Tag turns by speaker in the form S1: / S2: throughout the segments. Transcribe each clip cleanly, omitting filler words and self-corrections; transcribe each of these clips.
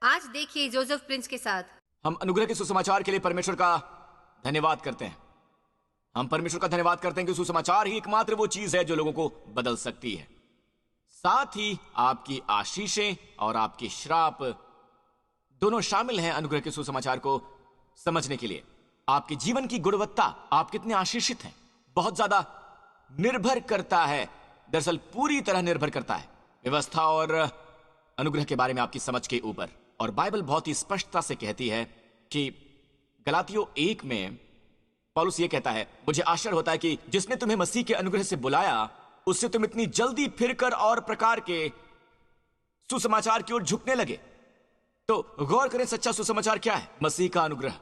S1: आज देखिए Joseph Prince के साथ।
S2: हम अनुग्रह के सुसमाचार के लिए परमेश्वर का धन्यवाद करते हैं। हम परमेश्वर का धन्यवाद करते हैं कि सुसमाचार ही एकमात्र वो चीज है जो लोगों को बदल सकती है। साथ ही आपकी आशीषें और आपके श्राप दोनों शामिल हैं अनुग्रह के सुसमाचार को समझने के लिए। आपके जीवन की गुणवत्ता, आप कितने आशीषित हैं, बहुत ज्यादा निर्भर करता है, दरअसल पूरी तरह निर्भर करता है व्यवस्था और अनुग्रह के बारे में आपकी समझ के ऊपर। और बाइबल बहुत ही स्पष्टता से कहती है कि गलातियों 1 में पौलुस ये कहता है, मुझे आश्चर्य होता है कि जिसने तुम्हें मसीह के अनुग्रह से बुलाया उससे तुम इतनी जल्दी फिरकर और प्रकार के सुसमाचार की ओर झुकने लगे। तो गौर करें, सच्चा सुसमाचार क्या है? मसीह का अनुग्रह।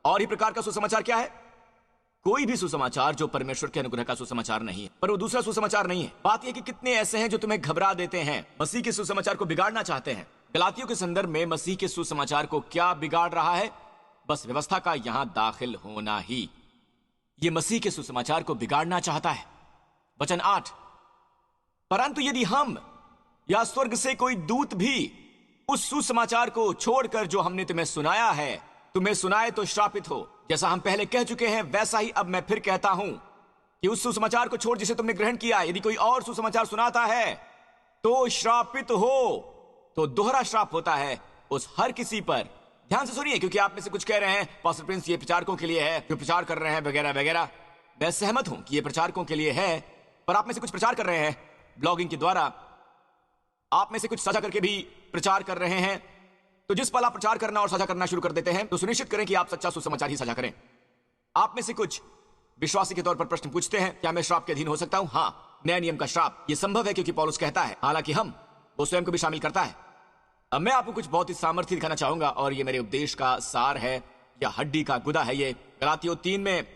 S2: और ही प्रकार का सुसमाचार क्या है? कोई भी सुसमाचार जो परमेश्वर के अनुग्रह का सुसमाचार नहीं है, पर वो दूसरा सुसमाचार नहीं है। बात यह कि कितने ऐसे हैं जो तुम्हें घबरा देते हैं, मसीह के सुसमाचार को बिगाड़ना चाहते हैं। गलातियों के संदर्भ में मसीह के सुसमाचार को क्या बिगाड़ रहा है? बस व्यवस्था का यहां दाखिल होना ही यह मसीह के सुसमाचार को बिगाड़ना चाहता है। वचन 8, परंतु यदि हम या स्वर्ग से कोई दूत भी उस सुसमाचार को छोड़कर जो हमने तुम्हें सुनाया है तुम्हें सुनाए तो श्रापित हो। जैसा हम पहले कह चुके हैं वैसा ही अब मैं फिर कहता हूं कि उस सुसमाचार को छोड़ जिसे तुमने ग्रहण किया, यदि कोई और सुसमाचार सुनाता है तो श्रापित हो। तो दोहरा श्राप होता है उस हर किसी पर। ध्यान से सुनिए, क्योंकि आप में से कुछ कह रहे हैं पास्टर प्रिंस ये प्रचारकों के लिए है जो प्रचार कर रहे हैं वगैरह वगैरह। मैं सहमत हूं कि ये प्रचारकों के लिए है, पर आप में से कुछ प्रचार कर रहे हैं ब्लॉगिंग के द्वारा, आप में से कुछ साझा करके भी प्रचार कर रहे हैं। तो जिस पल आप प्रचार करना और साझा करना शुरू कर देते हैं तो सुनिश्चित करें कि आप सच्चा सुसमाचार ही साझा करें। आप में से कुछ विश्वासी के तौर पर प्रश्न पूछते हैं, क्या मैं श्राप के अधीन हो सकता हूं? हाँ, नए नियम का श्राप यह संभव है क्योंकि पौलुस कहता है, हालांकि हम वो स्वयं को भी शामिल करता है। अब मैं आपको कुछ बहुत ही सामर्थ्य दिखाना चाहूंगा और ये मेरे उपदेश का सार है या हड्डी का गुदा है। ये गलातियों 3 में,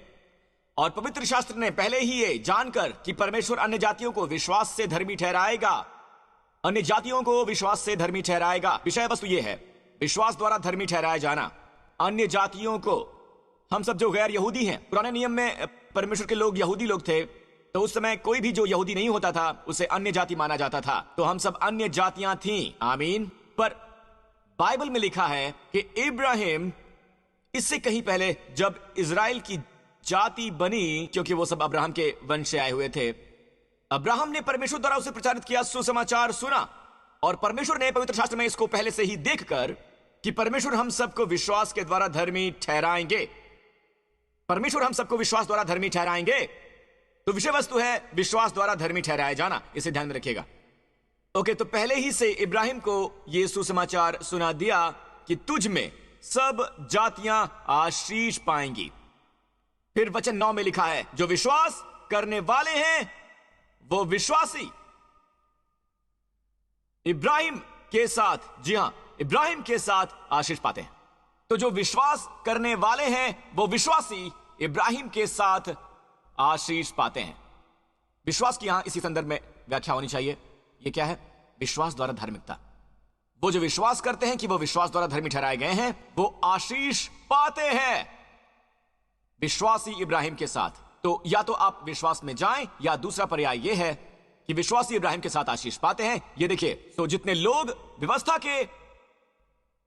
S2: और पवित्र शास्त्र ने पहले ही ये जानकर कि परमेश्वर अन्य जातियों को विश्वास से धर्मी ठहराएगा, अन्य जातियों को विश्वास से धर्मी ठहराएगा। विषय वस्तु ये है, विश्वास द्वारा धर्मी ठहराया जाना। अन्य जातियों को, हम सब जो गैर यहूदी हैं, पुराने नियम में परमेश्वर के लोग यहूदी लोग थे, तो उस समय कोई भी जो यहूदी नहीं होता था उसे अन्य जाति माना जाता था। तो हम सब अन्य जातियां थीं, आमीन। पर बाइबल में लिखा है कि इब्राहिम इससे कहीं पहले जब इजराइल की जाति बनी, क्योंकि वो सब अब्राहम के वंश से आए हुए थे, अब्राहम ने परमेश्वर द्वारा उसे प्रचारित किया, सुसमाचार सुना, और परमेश्वर ने पवित्र शास्त्र में इसको पहले से ही देखकर कि परमेश्वर हम सबको विश्वास के द्वारा धर्मी ठहराएंगे, परमेश्वर हम सबको विश्वास द्वारा धर्मी ठहराएंगे। तो विषय वस्तु है विश्वास द्वारा धर्मी ठहराया जाना, इसे ध्यान में रखिएगा। ओके, तो पहले ही से इब्राहिम को यह सुसमाचार सुना दिया कि तुझ में सब जातियां आशीष पाएंगी। फिर वचन 9 में लिखा है, जो विश्वास करने वाले हैं वो विश्वासी इब्राहिम के साथ, जी हां, इब्राहिम के साथ आशीष पाते हैं। तो जो विश्वास करने वाले हैं वो विश्वासी इब्राहिम के साथ आशीष पाते हैं। विश्वास की यहां इसी संदर्भ में व्याख्या होनी चाहिए। ये क्या है? विश्वास द्वारा धार्मिकता। वो जो विश्वास करते हैं कि वो विश्वास द्वारा धर्मी ठहराए गए हैं वो आशीष पाते हैं, विश्वासी इब्राहिम के साथ। तो या तो आप विश्वास में जाएं या दूसरा पर्याय ये है कि विश्वासी इब्राहिम के साथ आशीष पाते हैं। ये देखिए, तो जितने लोग व्यवस्था के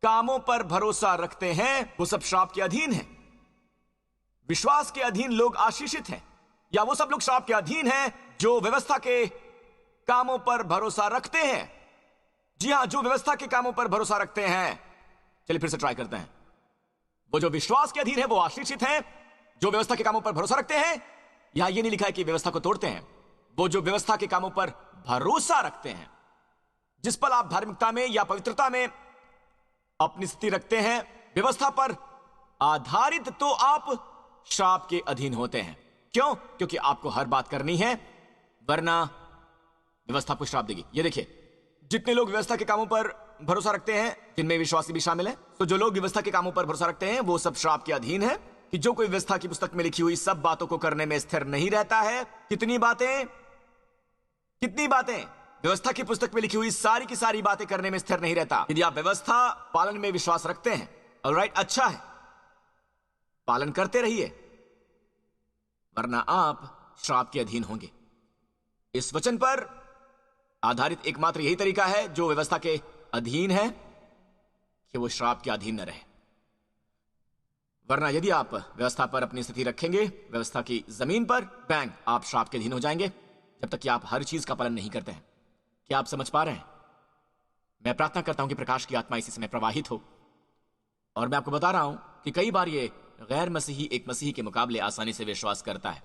S2: कामों पर भरोसा रखते हैं वो सब श्राप के अधीन हैं। विश्वास के अधीन लोग आशीषित हैं, या वो सब लोग श्राप के अधीन हैं जो व्यवस्था के कामों पर भरोसा रखते हैं। जी हां, जो व्यवस्था के कामों पर भरोसा रखते हैं। चलिए फिर से ट्राई करते हैं। वो जो विश्वास के अधीन है वो आशीषित हैं, जो व्यवस्था के कामों पर भरोसा रखते हैं, यहां ये नहीं लिखा है कि व्यवस्था को तोड़ते हैं, वो जो व्यवस्था के कामों पर भरोसा रखते हैं। जिस पल आप धार्मिकता में या पवित्रता में अपनी स्थिति रखते हैं व्यवस्था पर आधारित, तो आप श्राप के अधीन होते हैं। क्यों? क्योंकि आपको हर बात करनी है, वरना व्यवस्था आपको श्राप देगी। ये देखिए, जितने लोग व्यवस्था के कामों पर भरोसा रखते हैं, जिनमें विश्वासी भी शामिल है, तो जो लोग व्यवस्था के कामों पर भरोसा रखते हैं वो सब श्राप के अधीन है। कि जो कोई व्यवस्था की पुस्तक में लिखी हुई सब बातों को करने में स्थिर नहीं रहता है। कितनी बातें व्यवस्था की पुस्तक में लिखी हुई सारी की सारी बातें करने में स्थिर नहीं रहता। यदि आप व्यवस्था पालन में विश्वास रखते हैं, ऑलराइट, अच्छा है, पालन करते रहिए, वरना आप श्राप के अधीन होंगे। इस वचन पर आधारित एकमात्र यही तरीका है जो व्यवस्था के अधीन है कि वो श्राप के अधीन न रहे। वरना यदि आप व्यवस्था पर अपनी स्थिति रखेंगे, व्यवस्था की जमीन पर, बैंग आप श्राप के अधीन हो जाएंगे जब तक कि आप हर चीज का पालन नहीं करते हैं। क्या आप समझ पा रहे हैं? मैं प्रार्थना करता हूं कि प्रकाश की आत्मा इसी समय प्रवाहित हो। और मैं आपको बता रहा हूं कि कई बार ये गैर मसीही एक मसीही के मुकाबले आसानी से विश्वास करता है,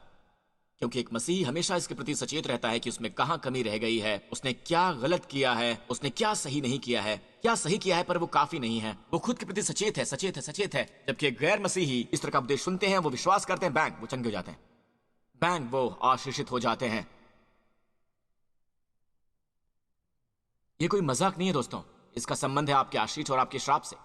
S2: क्योंकि एक मसीही हमेशा इसके प्रति सचेत रहता है कि उसमें कहां कमी रह गई है, उसने क्या गलत किया है, उसने क्या सही नहीं किया है। क्या सही किया है पर वो काफी नहीं है। वो खुद के प्रति सचेत है, सचेत है, सचेत है। जबकि एक गैर मसीही इस तरह का उपदेश सुनते हैं, वो विश्वास करते हैं, बैंग वो चंगे हो जाते हैं, बैंग वो आशीषित हो जाते हैं। ये कोई मजाक नहीं है दोस्तों, इसका संबंध है आपके आशीष और आपके श्राप से।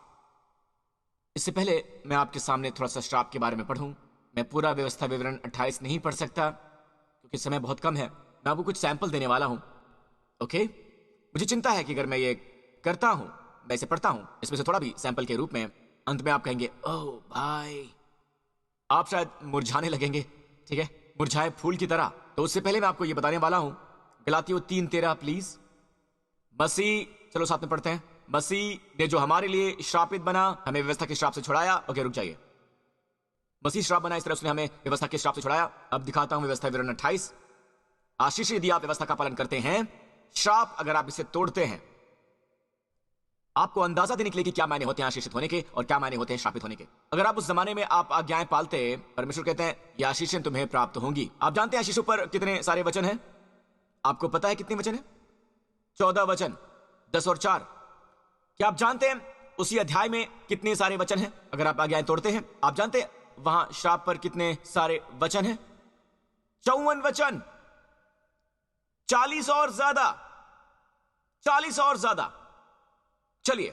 S2: इससे पहले मैं आपके सामने थोड़ा सा श्राप के बारे में पढ़ूं। मैं पूरा व्यवस्था विवरण 28 नहीं पढ़ सकता क्योंकि समय बहुत कम है। मैं आपको कुछ सैंपल देने वाला हूं, ओके? मुझे चिंता है कि अगर मैं ये करता हूं, मैं इसे पढ़ता हूं, इसमें से थोड़ा भी सैंपल के रूप में, अंत में आप कहेंगे ओह भाई, आप शायद मुरझाने लगेंगे, ठीक है, मुरझाए फूल की तरह। तो उससे पहले मैं आपको ये बताने वाला हूं, गलातियों 3:13 प्लीज। मसीह, चलो साथ में पढ़ते हैं। मसीह ने जो हमारे लिए श्रापित बना, हमें व्यवस्था के श्राप से छुड़ाया। ओके, रुक जाइए। मसीह श्राप बना, इस तरह उसने हमें व्यवस्था के श्राप से छुड़ाया। अब दिखाता हूं व्यवस्था विवरण 28। आशीष यदि आप व्यवस्था का पालन करते हैं, श्राप अगर आप इसे तोड़ते हैं। आपको अंदाजा देने के लिए कि क्या मायने होते हैं आशीषित होने के और क्या मायने होते हैं श्रापित होने के। अगर आप उस जमाने में आप आज्ञाएं पालते, परमेश्वर कहते हैं ये आशीषें तुम्हें प्राप्त होंगी। आप जानते हैं आशीषों पर कितने सारे वचन हैं? आपको पता है कितने वचन हैं? 14 वचन, 10 और 4। क्या आप जानते हैं उसी अध्याय में कितने सारे वचन हैं? अगर आप आज्ञाएं तोड़ते हैं, आप जानते हैं वहां श्राप पर कितने सारे वचन हैं? 54 वचन, 40 और ज्यादा, 40 और ज्यादा। चलिए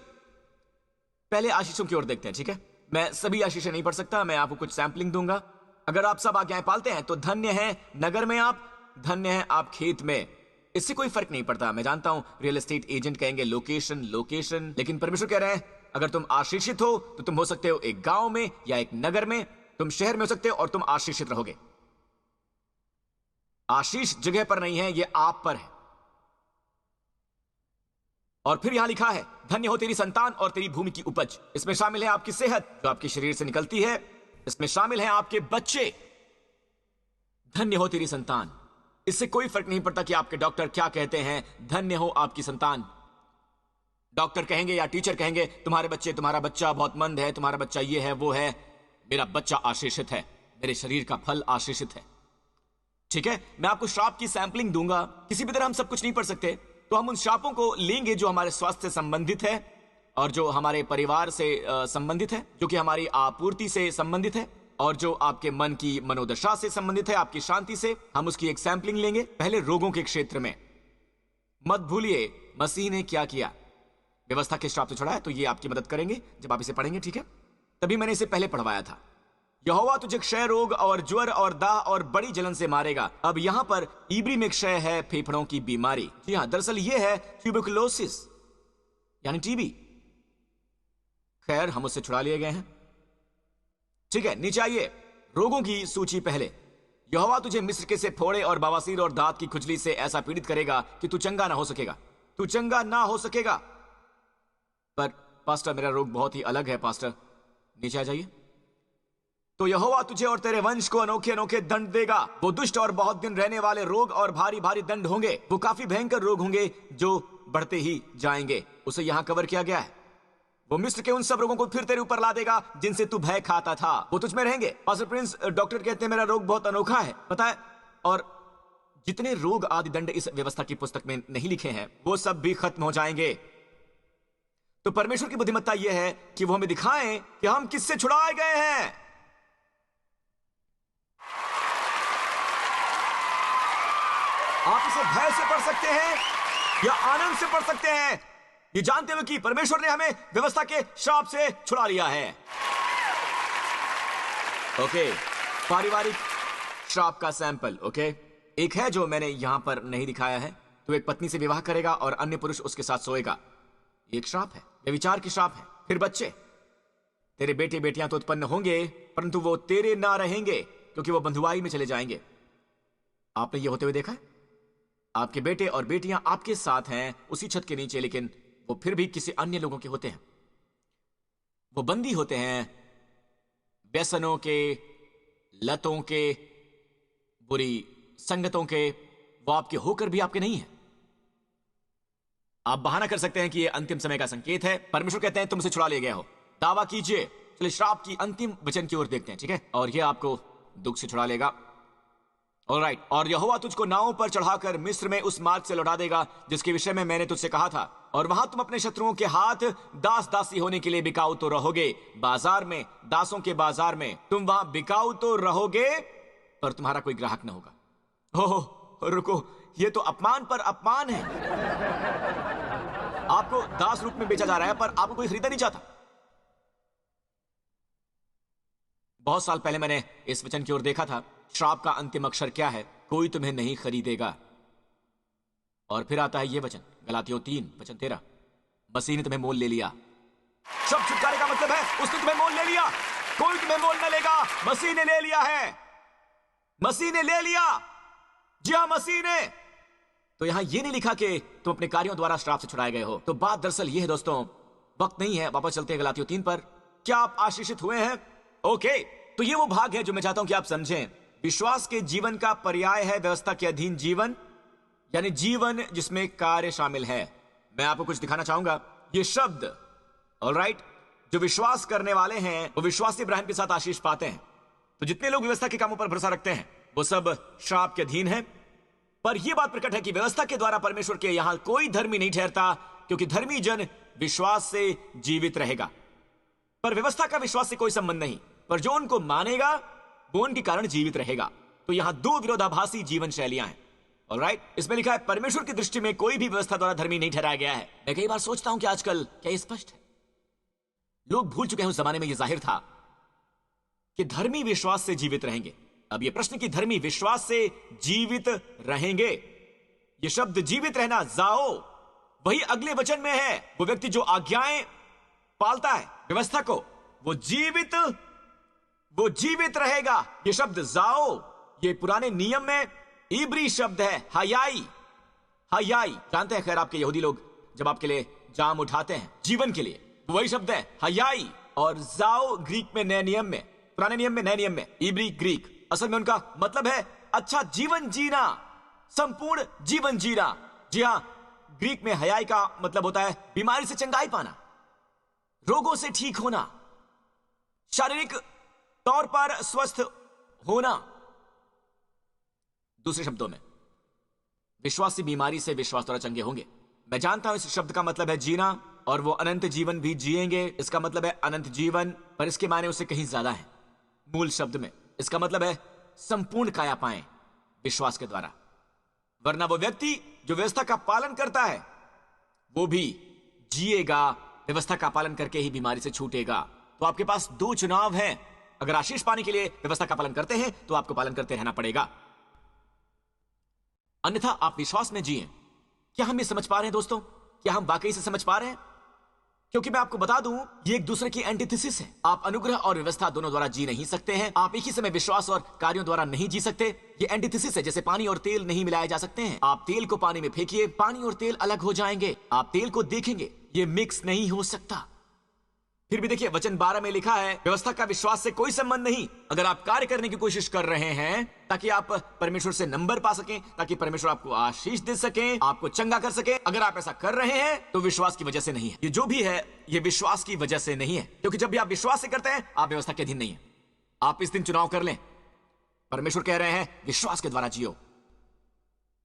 S2: पहले आशीषों की ओर देखते हैं, ठीक है? मैं सभी आशीषें नहीं पढ़ सकता, मैं आपको कुछ सैंपलिंग दूंगा। अगर आप सब आज्ञाएं पालते हैं तो धन्य है नगर में आप, धन्य है आप खेत में। इससे कोई फर्क नहीं पड़ता। मैं जानता हूं रियल एस्टेट एजेंट कहेंगे लोकेशन, लोकेशन, लेकिन परमेश्वर कह रहे हैं अगर तुम आशीषित हो तो तुम हो सकते हो एक गांव में या एक नगर में, तुम शहर में हो सकते हो और तुम आशीषित रहोगे। आशीष जगह पर नहीं है, यह आप पर है। और फिर यहां लिखा है धन्य हो तेरी संतान और तेरी भूमि की उपज। इसमें शामिल है आपकी सेहत जो आपके शरीर से निकलती है, इसमें शामिल है आपके बच्चे। धन्य हो तेरी संतान। इससे कोई फर्क नहीं पड़ता कि आपके डॉक्टर क्या कहते हैं, धन्य हो आपकी संतान। डॉक्टर कहेंगे या टीचर कहेंगे तुम्हारे बच्चे, तुम्हारा बच्चा बहुत मंद है, तुम्हारा बच्चा ये है वो है। मेरा बच्चा आशीषित है, मेरे शरीर का फल आशीषित है, ठीक है? मैं आपको श्राप की सैंपलिंग दूंगा। किसी भी तरह हम सब कुछ नहीं पढ़ सकते, तो हम उन श्रापों को लेंगे जो हमारे स्वास्थ्य से संबंधित है और जो हमारे परिवार से संबंधित है, जो कि हमारी आपूर्ति से संबंधित है और जो आपके मन की मनोदशा से संबंधित है, आपकी शांति से। हम उसकी एक सैंपलिंग लेंगे। पहले रोगों के क्षेत्र में। मत भूलिए मसीह ने क्या किया, व्यवस्था के श्राप से छुड़ाया, तो ये आपकी मदद करेंगे जब आप इसे पढ़ेंगे, ठीक है? तभी मैंने इसे पहले पढ़वाया था। यहोवा तुझे क्षय रोग और ज्वर और दाह और बड़ी जलन से मारेगा। अब यहां पर इब्री में क्षय है फेफड़ों की बीमारी। जी हां, दरअसल यह है ट्यूबरकुलोसिस यानी टीबी। खैर, हम उससे छुड़ा लिए गए हैं, ठीक है? नीचे आइए, रोगों की सूची पहले। यहोवा तुझे मिस्र के से फोड़े और बवासीर और दांत की खुजली से ऐसा पीड़ित करेगा कि तू चंगा ना हो सकेगा, तू चंगा ना हो सकेगा। पर पास्टर मेरा रोग बहुत ही अलग है पास्टर। नीचे आ जाइए। तो यहोवा तुझे और तेरे वंश को अनोखे अनोखे दंड देगा। वो दुष्ट और बहुत दिन रहने वाले रोग और भारी भारी दंड होंगे। वो काफी भयंकर रोग होंगे जो बढ़ते ही जाएंगे। उसे यहां कवर किया गया है। वो मिस्र के उन सब रोगों को फिर तेरे ऊपर ला देगा जिनसे तू भय खाता था, वो तुझ में रहेंगे। पास्टर प्रिंस, डॉक्टर कहते हैं मेरा रोग बहुत अनोखा है, पता है? और जितने रोग आदि दंड इस व्यवस्था की पुस्तक में नहीं लिखे हैं वो सब भी खत्म हो जाएंगे। तो परमेश्वर की बुद्धिमत्ता यह है कि वो हमें दिखाएं कि हम किससे छुड़ाए गए हैं। आप इसे भय से पढ़ सकते हैं या आनंद से पढ़ सकते हैं, ये जानते हुए कि परमेश्वर ने हमें व्यवस्था के श्राप से छुड़ा लिया है। ओके, पारिवारिक श्राप का सैंपल। ओके, एक है जो मैंने यहां पर नहीं दिखाया है। तो एक पत्नी से विवाह करेगा और अन्य पुरुष उसके साथ सोएगा, एक श्राप है, व्यभिचार की श्राप है। फिर बच्चे, तेरे बेटे बेटियां तो उत्पन्न होंगे परंतु वो तेरे ना रहेंगे क्योंकि वो बंधुआई में चले जाएंगे। आपने ये होते हुए देखा है? आपके बेटे और बेटियां आपके साथ हैं उसी छत के नीचे, लेकिन वो फिर भी किसी अन्य लोगों के होते हैं। वो बंदी होते हैं व्यसनों के, लतों के, बुरी संगतों के। वो आपके होकर भी आपके नहीं है। आप बहाना कर सकते हैं कि यह अंतिम समय का संकेत है। परमेश्वर कहते हैं तुमसे छुड़ा ले गया हो, दावा कीजिए। चलिए श्राप की अंतिम वचन की ओर देखते हैं, ठीक है? और यह आपको दुख से छुड़ा लेगा। ऑलराइट। और यहोवा तुझको नावों पर चढ़ाकर मिस्र में उस मार्ग से लौटा देगा जिसके विषय में मैंने तुझसे कहा था, और वहां तुम अपने शत्रुओं के हाथ दास दासी होने के लिए बिकाऊ तो रहोगे। बाजार में, दासों के बाजार में तुम वहां बिकाऊ तो रहोगे, पर तुम्हारा कोई ग्राहक न होगा। ओह रुको, ये तो अपमान पर अपमान है। आपको दास रूप में बेचा जा रहा है, पर आपको कोई खरीदा नहीं चाहता। बहुत साल पहले मैंने इस वचन की ओर देखा था। श्राप का अंतिम अक्षर क्या है? कोई तुम्हें नहीं खरीदेगा। और फिर आता है यह वचन, गलातियों 3 वचन 13, मसीह ने तुम्हें मोल ले लिया। सब छुटकारे का मतलब है उसने तुम्हें मोल ले लिया। कोई तुम्हें मोल न लेगा, मसीह ने ले लिया है। मसीह ने ले लिया, जी हां, मसीह ने। तो यहां यह नहीं लिखा कि तुम अपने कार्यों द्वारा श्राप से छुड़ाए गए हो। तो बात दरअसल यह है दोस्तों, वक्त नहीं है, वापस चलते हैं गलातियों 3 पर। क्या आप आशीषित हुए हैं? ओके, तो ये वो भाग है जो मैं चाहता हूं कि आप समझें। विश्वास के जीवन का पर्याय है व्यवस्था के अधीन जीवन, यानी जीवन जिसमें कार्य शामिल है। मैं आपको कुछ दिखाना चाहूंगा। ये शब्द, ऑलराइट, जो विश्वास करने वाले हैं वो विश्वासी इब्राहिम के साथ आशीष पाते हैं। तो जितने लोग व्यवस्था के कामों पर भरोसा रखते हैं वो सब श्राप के अधीन है। पर यह बात प्रकट है कि व्यवस्था के द्वारा परमेश्वर के यहां कोई धर्मी नहीं ठहरता, क्योंकि धर्मी जन विश्वास से जीवित रहेगा। पर व्यवस्था का विश्वास से कोई संबंध नहीं, पर जो उनको मानेगा वो उनके कारण जीवित रहेगा। तो यहां दो विरोधाभासी जीवन शैलियां हैं। ऑलराइट, इसमें लिखा है परमेश्वर की दृष्टि में कोई भी व्यवस्था द्वारा धर्मी नहीं ठहराया गया है। मैं कई बार सोचता हूं कि आजकल क्या ये स्पष्ट है? लोग भूल चुके हैं उस जमाने में यह जाहिर था कि धर्मी विश्वास से जीवित रहेंगे। अब यह प्रश्न कि धर्मी विश्वास से जीवित रहेंगे, यह शब्द जीवित रहना, जाओ, वही अगले वचन में है। वो व्यक्ति जो आज्ञाएं पालता है, व्यवस्था को, वो जीवित रहेगा। यह शब्द जाओ, ये पुराने नियम में इब्री शब्द है, हयाई। हयाई जानते हैं खैर आपके यहूदी लोग जब आपके लिए जाम उठाते हैं जीवन के लिए, वही शब्द है हयाई। और जाओ ग्रीक में नए नियम में, पुराने नियम में, नए नियम में, इब्री ग्रीक, असल में उनका मतलब है अच्छा जीवन जीना, संपूर्ण जीवन जीना। जी हां, ग्रीक में हयाई का मतलब होता है बीमारी से चंगाई पाना, रोगों से ठीक होना, शारीरिक तौर पर स्वस्थ होना। दूसरे शब्दों में, विश्वासी बीमारी से विश्वास द्वारा चंगे होंगे। मैं जानता हूं इस शब्द का मतलब है जीना, और वो अनंत जीवन भी जिएंगे। इसका मतलब है अनंत जीवन, पर इसके मायने उससे कहीं ज्यादा है। मूल शब्द में इसका मतलब है संपूर्ण काया पाएं विश्वास के द्वारा। वरना वो व्यक्ति जो व्यवस्था का पालन करता है वो भी जिएगा, व्यवस्था का पालन करके ही बीमारी से छूटेगा। तो आपके पास दो चुनाव हैं। अगर आशीष पाने के लिए व्यवस्था का पालन करते हैं तो आपको पालन करते रहना पड़ेगा, अन्यथा आप विश्वास में जिए। क्या हम ये समझ पा रहे हैं दोस्तों? क्या हम वाकई से समझ पा रहे हैं? क्योंकि मैं आपको बता दूं, ये एक दूसरे की एंटीथेसिस है। आप अनुग्रह और व्यवस्था दोनों द्वारा जी नहीं सकते हैं। आप एक ही समय विश्वास और कार्यों द्वारा नहीं जी सकते। ये एंटीथेसिस है, जैसे पानी और तेल नहीं मिलाए जा सकते हैं। आप तेल को पानी में फेंकिए, पानी और तेल अलग हो जाएंगे। आप तेल को देखेंगे, ये मिक्स नहीं हो सकता। फिर भी देखिए वचन 12 में लिखा है व्यवस्था का विश्वास से कोई संबंध नहीं। अगर आप कार्य करने की कोशिश कर रहे हैं ताकि आप परमेश्वर से नंबर पा सकें, ताकि परमेश्वर आपको आशीष दे सके, आपको चंगा कर सके, अगर आप ऐसा कर रहे हैं तो विश्वास की वजह से नहीं है। ये जो भी है ये विश्वास की वजह से नहीं है, क्योंकि जब भी आप विश्वास से करते हैं आप व्यवस्था के अधीन नहीं है। आप इस दिन चुनाव कर लें। परमेश्वर कह रहे हैं विश्वास के द्वारा जियो।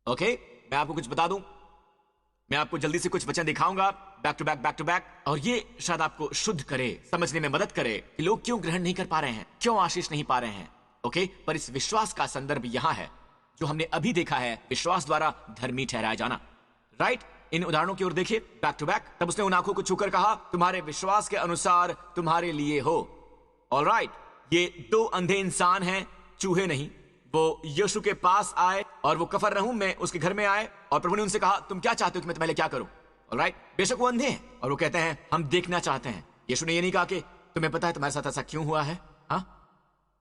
S2: ओके, मैं आपको कुछ बता दूं, मैं आपको जल्दी से कुछ वचन दिखाऊंगा बैक टू बैक, और ये शायद आपको शुद्ध करे, समझने में मदद करे कि लोग क्यों ग्रहण नहीं कर पा रहे हैं, क्यों आशीष नहीं पा रहे हैं। ओके, पर इस विश्वास का संदर्भ यहां है जो हमने अभी देखा है, विश्वास द्वारा धर्मी ठहराया जाना। राइट, इन उदाहरणों की ओर देखिए बैक टू बैक। तब उसने उन आंखों को छूकर कहा तुम्हारे विश्वास के अनुसार तुम्हारे लिए हो। ऑलराइट, ये दो अंधे इंसान हैं, चूहे नहीं। वो यीशु के पास आए और वो कफरनहूम में उसके घर में आए, और प्रभु ने उनसे कहा तुम क्या चाहते हो कि मैं तुम्हारे लिए क्या करूं। ऑलराइट, बेशक वो अंधे हैं और वो कहते हैं हम देखना चाहते हैं। यीशु ने ये नहीं कहा कि तुम्हें पता है तुम्हारे साथ ऐसा क्यों हुआ है, हाँ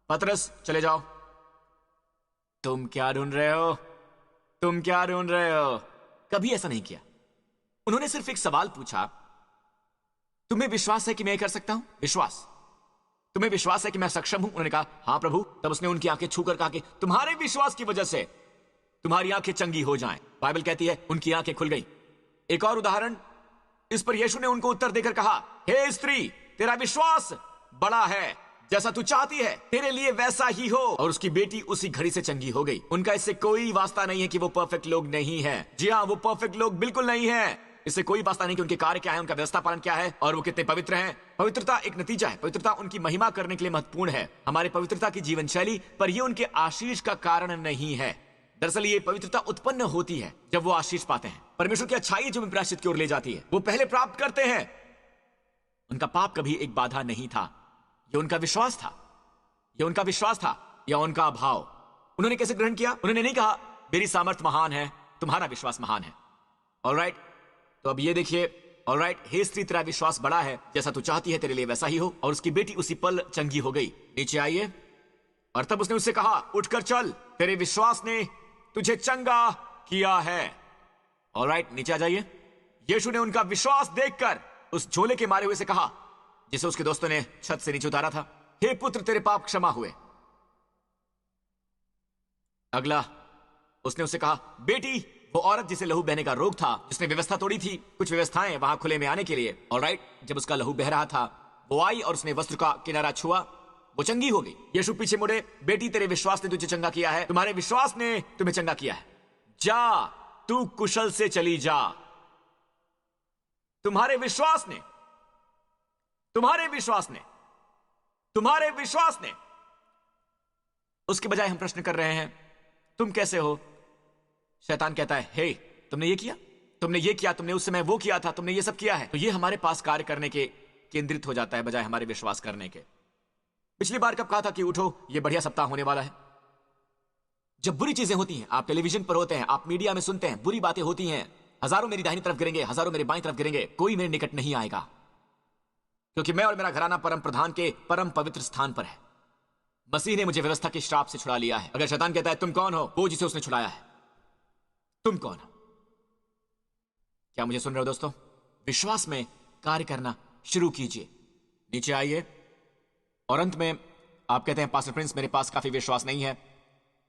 S2: पतरस चले जाओ, तुम क्या ढूंढ रहे हो, तुम क्या ढूंढ रहे हो। कभी ऐसा नहीं किया। उन्होंने सिर्फ एक सवाल पूछा, तुम्हें विश्वास है कि मैं ये कर सकता हूं? विश्वास? तुम्हें विश्वास है कि मैं सक्षम हूं? उन्होंने कहा, हां प्रभु। तब उसने उनकी आंखें छूकर कहा कि तुम्हारे विश्वास की वजह से तुम्हारी आंखें चंगी हो जाएं। बाइबल कहती है उनकी आंखें खुल गई। एक और उदाहरण, इस पर यीशु ने उनको उत्तर देकर कहा, हे स्त्री, तेरा विश्वास बड़ा है, जैसा तू चाहती है तेरे लिए वैसा ही हो। और उसकी बेटी उसी घड़ी से चंगी हो गई। उनका इससे कोई वास्ता नहीं है कि वो परफेक्ट लोग नहीं है। जी हाँ, वो परफेक्ट लोग बिल्कुल नहीं है। इससे कोई वास्ता नहीं कि उनके कार्य क्या है, उनका व्यवस्था पालन क्या है और वो कितने पवित्र हैं। पवित्रता एक नतीजा है। पवित्रता उनकी महिमा करने के लिए महत्वपूर्ण है, हमारे पवित्रता की जीवन शैली, पर यह उनके आशीष का कारण नहीं है। दरअसल ये पवित्रता उत्पन्न होती है जब वो आशीष पाते हैं। परमेश्वर की अच्छाई जो प्रायश्चित की ओर ले जाती है, वो पहले प्राप्त करते हैं। उनका पाप कभी एक बाधा नहीं था, यह उनका विश्वास था। यह उनका विश्वास था या उनका अभाव। उन्होंने कैसे ग्रहण किया? उन्होंने नहीं कहा मेरी सामर्थ्य महान है, तुम्हारा विश्वास महान है। ऑलराइट, तो अब ये देखिए, ऑलराइट, हे स्त्री, तेरा विश्वास बड़ा है, जैसा तू चाहती है तेरे लिए वैसा ही हो। और उसकी बेटी उसी पल चंगी हो गई। नीचे आइए। और तब उसने उससे कहा, उठकर चल, तेरे विश्वास ने तुझे चंगा किया है। ऑलराइट, नीचे आ जाइए। यीशु ने उनका विश्वास देखकर उस झोले के मारे हुए से कहा, जिसे उसके दोस्तों ने छत से नीचे उतारा था, हे पुत्र, तेरे पाप क्षमा हुए। अगला, उसने उससे कहा, बेटी, वो औरत जिसे लहू बहने का रोग था, जिसने व्यवस्था तोड़ी थी, कुछ व्यवस्थाएं वहां खुले में आने के लिए, ऑलराइट, जब उसका लहू बह रहा था, वो आई और उसने वस्त्र का किनारा छुआ, वो चंगी हो गई। यीशु पीछे मुड़े, बेटी, तेरे विश्वास ने तुझे चंगा किया है, तुम्हारे विश्वास ने तुम्हें चंगा किया है, जा, तू कुशल से चली जा। तुम्हारे विश्वास ने, तुम्हारे विश्वास ने, तुम्हारे विश्वास ने। उसके बजाय हम प्रश्न कर रहे हैं, तुम कैसे हो? शैतान कहता है, हे, तुमने ये किया, तुमने ये किया, तुमने उस समय वो किया था, तुमने ये सब किया है। तो ये हमारे पास कार्य करने के केंद्रित हो जाता है बजाय हमारे विश्वास करने के। पिछली बार कब कहा था कि उठो, ये बढ़िया सप्ताह होने वाला है? जब बुरी चीजें होती हैं, आप टेलीविजन पर होते हैं, आप मीडिया में सुनते हैं, बुरी बातें होती हैं, हजारों मेरी दाहिनी तरफ गिरेंगे, हजारों मेरी बाईं तरफ गिरेंगे, कोई मेरे निकट नहीं आएगा, क्योंकि मैं और मेरा घराना परम प्रधान के परम पवित्र स्थान पर है। मसीह ने मुझे व्यवस्था के श्राप से छुड़ा लिया है। अगर शैतान कहता है तुम कौन हो, वो जिसे उसने छुड़ाया है, तुम कौन हो? क्या मुझे सुन रहे हो दोस्तों? विश्वास में कार्य करना शुरू कीजिए। नीचे आइए। और अंत में आप कहते हैं, पास्टर प्रिंस, मेरे पास काफी विश्वास नहीं है।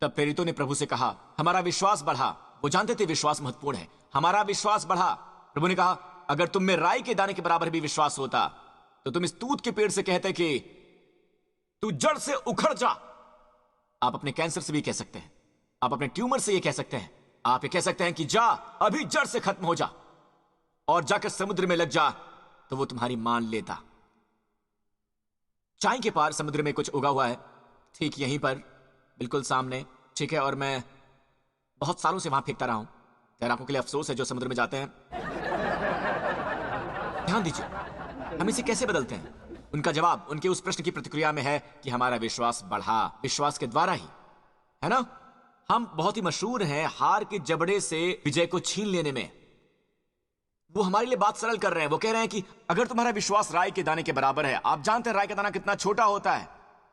S2: तब प्रेरितों ने प्रभु से कहा, हमारा विश्वास बढ़ा। वो जानते थे विश्वास महत्वपूर्ण है। हमारा विश्वास बढ़ा। प्रभु ने कहा, अगर तुम में राई के दाने के बराबर भी विश्वास होता तो तुम इस तूत के पेड़ से कहते कि तू जड़ से उखड़ जा। आप अपने कैंसर से भी कह सकते हैं, आप अपने ट्यूमर से ये कह सकते हैं, आप ये कह सकते हैं कि जा, अभी जड़ से खत्म हो जा और जाकर समुद्र में लग जा, तो वो तुम्हारी मान लेता। चाय के पार समुद्र में कुछ उगा हुआ है, ठीक यहीं पर, बिल्कुल सामने, ठीक है, और मैं बहुत सालों से वहां फेंकता रहा हूं। तैराकों के लिए अफसोस है जो समुद्र में जाते हैं। ध्यान दीजिए, हम इसे कैसे बदलते हैं? उनका जवाब उनके उस प्रश्न की प्रतिक्रिया में है कि हमारा विश्वास बढ़ा, विश्वास के द्वारा ही, है ना? हम बहुत ही मशहूर हैं हार के जबड़े से विजय को छीन लेने में। वो हमारे लिए बात सरल कर रहे हैं। वो कह रहे हैं कि अगर तुम्हारा विश्वास राई के दाने के बराबर है, आप जानते हैं राई का दाना कितना छोटा होता है।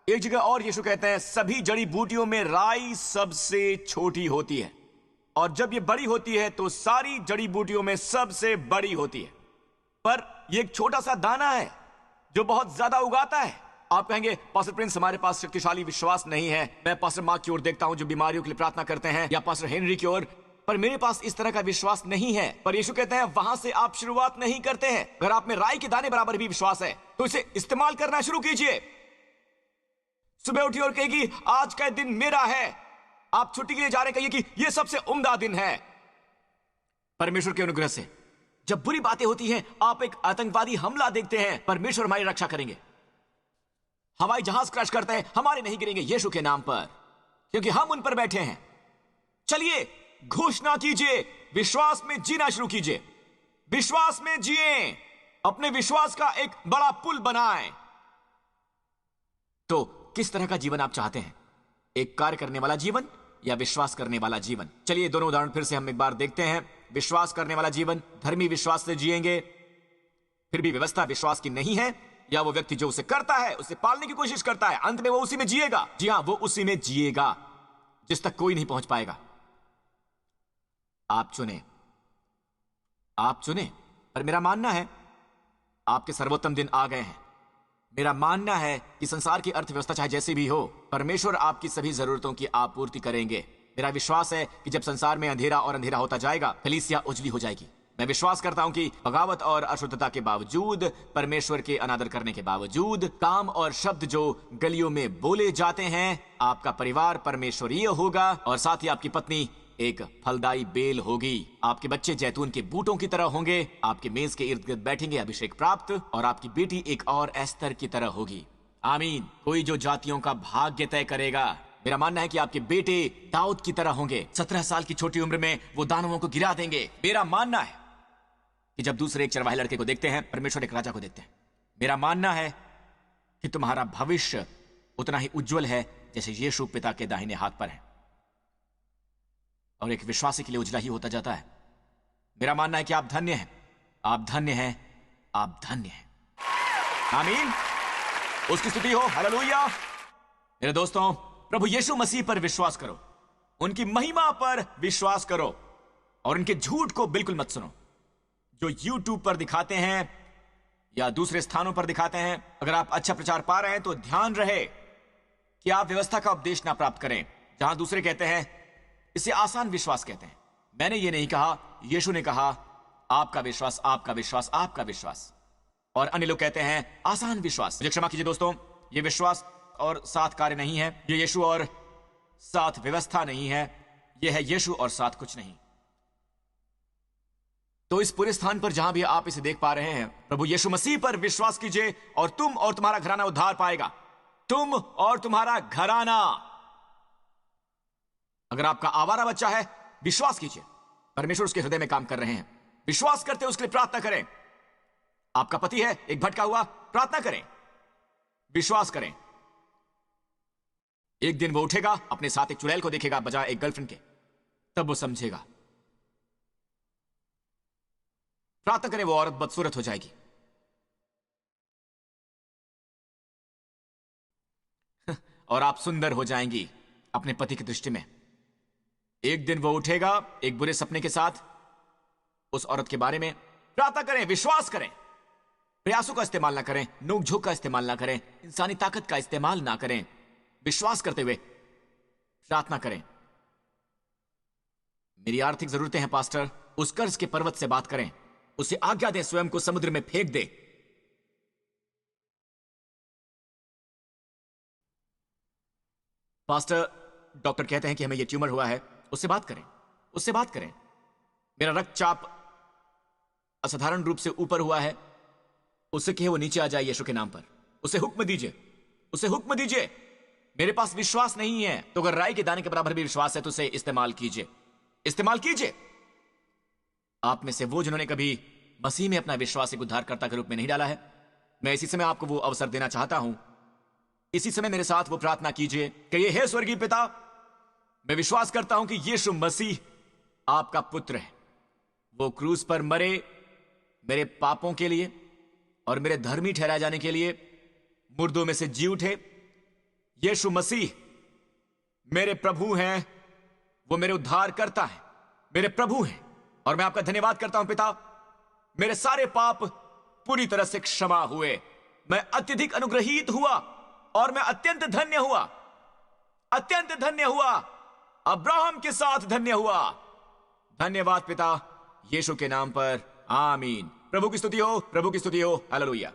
S2: एक जगह और यीशु कहते हैं, सभी जड़ी बूटियों में राई सबसे छोटी होती है, और जब ये बड़ी होती है तो सारी जड़ी बूटियों में सबसे बड़ी होती है। पर ये एक छोटा सा दाना है जो बहुत ज्यादा उगाता है। आप कहेंगे, पास्टर प्रिंस, हमारे पास शक्तिशाली विश्वास नहीं है। मैं पास्टर मार्क की ओर देखता हूं जो बीमारियों के लिए प्रार्थना करते हैं, या पास्टर हेनरी की ओर, पर मेरे पास इस तरह का विश्वास नहीं है। पर यीशु कहते हैं, वहां से आप शुरुआत नहीं करते हैं। अगर आप में राई के दाने बराबर भी विश्वास है तो इसे इस्तेमाल करना शुरू कीजिए। सुबह उठिए और कहिए कि आज का दिन मेरा है। आप छुट्टी के लिए जा रहे, कहिए कि यह सबसे उम्दा दिन है। परमेश्वर के अनुग्रह से जब बुरी बातें होती हैं, आप एक आतंकवादी हमला देखते हैं, परमेश्वर हमारी रक्षा करेंगे। हवाई जहाज क्रैश करते हैं, हमारे नहीं गिरेंगे यीशु के नाम पर, क्योंकि हम उन पर बैठे हैं। चलिए घोषणा कीजिए, विश्वास में जीना शुरू कीजिए। विश्वास में जिए, अपने विश्वास का एक बड़ा पुल बनाएं। तो किस तरह का जीवन आप चाहते हैं? एक कार्य करने वाला जीवन या विश्वास करने वाला जीवन? चलिए दोनों उदाहरण फिर से हम एक बार देखते हैं। विश्वास करने वाला जीवन धर्मी विश्वास से जिएंगे, फिर भी व्यवस्था विश्वास की नहीं है, या वो व्यक्ति जो उसे करता है, उसे पालने की कोशिश करता है, अंत में वो उसी में जिएगा। जी हां, वो उसी में जिएगा जिस तक कोई नहीं पहुंच पाएगा। आप चुने, आप चुने। पर मेरा मानना है आपके सर्वोत्तम दिन आ गए हैं। मेरा मानना है कि संसार की अर्थव्यवस्था चाहे जैसी भी हो, परमेश्वर आपकी सभी जरूरतों की आपूर्ति करेंगे। मेरा विश्वास है कि जब संसार में अंधेरा और अंधेरा होता जाएगा, कलीसिया उजली हो जाएगी। मैं विश्वास करता हूं कि बगावत और अशुद्धता के बावजूद, परमेश्वर के अनादर करने के बावजूद, काम और शब्द जो गलियों में बोले जाते हैं, आपका परिवार परमेश्वरीय होगा और साथ ही आपकी पत्नी एक फलदायी बेल होगी। आपके बच्चे जैतून के बूटों की तरह होंगे। आपके मेज के इर्द गिर्द बैठेंगे अभिषेक प्राप्त, और आपकी बेटी एक और एस्तर की तरह होगी। आमीन। कोई जो जातियों का भाग्य तय करेगा। मेरा मानना है कि आपके बेटे दाऊद की तरह होंगे। 17 साल की छोटी उम्र में वो दानवों को गिरा देंगे। मेरा मानना है कि जब दूसरे एक चरवाहे लड़के को देखते हैं, परमेश्वर एक राजा को देखते हैं। मेरा मानना है कि तुम्हारा भविष्य उतना ही उज्जवल है जैसे यीशु पिता के दाहिने हाथ पर है, और एक विश्वासी के लिए उजला ही होता जाता है। मेरा मानना है कि आप धन्य हैं, आप धन्य हैं, आप धन्य हैं। आमीन। उसकी स्तुति हो। हालेलुया। मेरे दोस्तों, प्रभु यीशु मसीह पर विश्वास करो, उनकी महिमा पर विश्वास करो, और उनके झूठ को बिल्कुल मत सुनो जो YouTube पर दिखाते हैं या दूसरे स्थानों पर दिखाते हैं। अगर आप अच्छा प्रचार पा रहे हैं तो ध्यान रहे कि आप व्यवस्था का उपदेश ना प्राप्त करें, जहां दूसरे कहते हैं इसे आसान विश्वास कहते हैं। मैंने ये नहीं कहा, यीशु ने कहा आपका विश्वास, आपका विश्वास, आपका विश्वास। और अन्य लोग कहते हैं आसान विश्वास। मुझे क्षमा कीजिए दोस्तों, ये विश्वास और साथ कार्य नहीं है, ये यीशु और साथ व्यवस्था नहीं है, ये है यीशु और साथ कुछ नहीं। तो इस पूरे स्थान पर जहां भी आप इसे देख पा रहे हैं, प्रभु यीशु मसीह पर विश्वास कीजिए और तुम और तुम्हारा घराना उद्धार पाएगा। तुम और तुम्हारा घराना। अगर आपका आवारा बच्चा है, विश्वास कीजिए परमेश्वर उसके हृदय में काम कर रहे हैं। विश्वास करते उसके लिए प्रार्थना करें। आपका पति है एक भटका हुआ, प्रार्थना करें, विश्वास करें। एक दिन वो उठेगा, अपने साथ एक चुड़ैल को देखेगा बजाय एक गर्लफ्रेंड के, तब वो समझेगा। प्रार्थना करें, वो औरत बदसूरत हो जाएगी। और आप सुंदर हो जाएंगी अपने पति की दृष्टि में। एक दिन वो उठेगा एक बुरे सपने के साथ उस औरत के बारे में। प्रार्थना करें, विश्वास करें, प्रयासों का इस्तेमाल ना करें, नोक झोंक का इस्तेमाल ना करें, इंसानी ताकत का इस्तेमाल ना करें। विश्वास करते हुए प्रार्थना करें। मेरी आर्थिक जरूरतें हैं पास्टर, उस कर्ज के पर्वत से बात करें, उसे आज्ञा दें स्वयं को समुद्र में फेंक दे। पास्टर, डॉक्टर कहते हैं कि हमें यह ट्यूमर हुआ है, उससे बात करें, उससे बात करें। मेरा रक्तचाप असाधारण रूप से ऊपर हुआ है, उससे कहे वो नीचे आ जाए यीशु के नाम पर। उसे हुक्म दीजिए, उसे हुक्म दीजिए। मेरे पास विश्वास नहीं है, तो अगर राई के दाने के बराबर भी विश्वास है तो उसे इस्तेमाल कीजिए, इस्तेमाल कीजिए। आप में से वो जिन्होंने कभी मसीह में अपना विश्वास एक उद्धारकर्ता के रूप में नहीं डाला है, मैं इसी समय आपको वो अवसर देना चाहता हूं। इसी समय मेरे साथ वो प्रार्थना कीजिए कि ये हे स्वर्गीय पिता, मैं विश्वास करता हूं कि यीशु मसीह आपका पुत्र है। वो क्रूस पर मरे मेरे पापों के लिए और मेरे धर्मी ठहराए जाने के लिए, मुर्दों में से जी उठे। यीशु मसीह मेरे प्रभु हैं, वो मेरे उद्धार करता है, मेरे प्रभु हैं। और मैं आपका धन्यवाद करता हूं पिता, मेरे सारे पाप पूरी तरह से क्षमा हुए। मैं अत्यधिक अनुग्रहित हुआ और मैं अत्यंत धन्य हुआ, अत्यंत धन्य हुआ, अब्राहम के साथ धन्य हुआ। धन्यवाद पिता, यीशु के नाम पर, आमीन। प्रभु की स्तुति हो, प्रभु की स्तुति हो। हालेलुया।